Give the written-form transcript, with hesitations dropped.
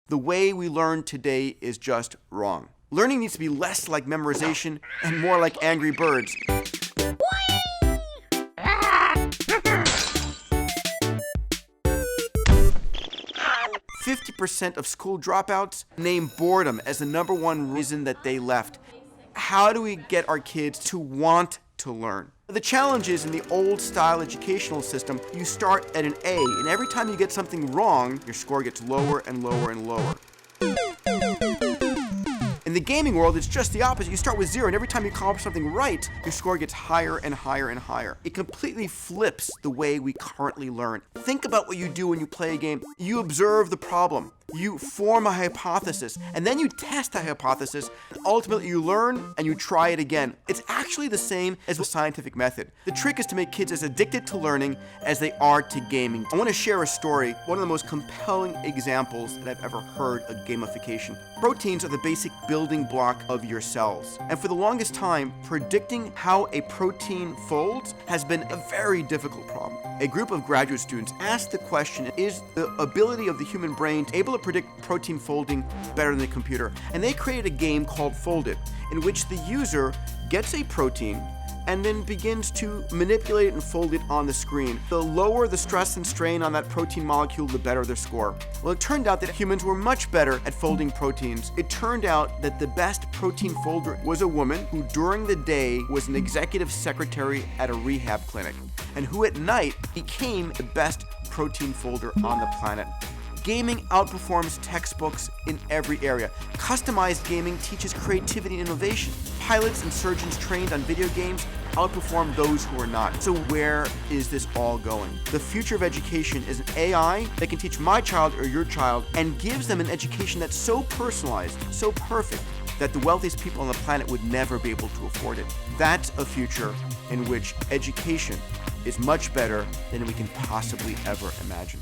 The way we learn today is just wrong. Learning needs to be less like memorization and more like Angry Birds. 50% of school dropouts name boredom as the #1 reason that they left. How do we get our kids to want to learn? The challenge is in the old-style educational system, you start at an A, and every time you get something wrong, your score gets lower and lower and lower. In the gaming world, it's just the opposite. You start with 0, and every time you accomplish something right, your score gets higher and higher and higher. It completely flips the way we currently learn. Think about what you do when you play a game. You observe the problem. You form a hypothesis, and then you test the hypothesis, and ultimately you learn and you try it again. It's actually the same as the scientific method. The trick is to make kids as addicted to learning as they are to gaming. I want to share a story, one of the most compelling examples that I've ever heard of gamification. Proteins are the basic building block of your cells, and for the longest time, predicting how a protein folds has been a very difficult problem. A group of graduate students asked the question, is the ability of the human brain able to predict protein folding better than the computer? And they created a game called Foldit, in which the user gets a protein and then begins to manipulate it and fold it on the screen. The lower the stress and strain on that protein molecule, the better their score. Well, it turned out that humans were much better at folding proteins. It turned out that the best protein folder was a woman who during the day was an executive secretary at a rehab clinic, and who at night became the best protein folder on the planet. Gaming outperforms textbooks in every area. Customized gaming teaches creativity and innovation. Pilots and surgeons trained on video games outperform those who are not. So where is this all going? The future of education is an AI that can teach my child or your child and gives them an education that's so personalized, so perfect, that the wealthiest people on the planet would never be able to afford it. That's a future in which education is much better than we can possibly ever imagine.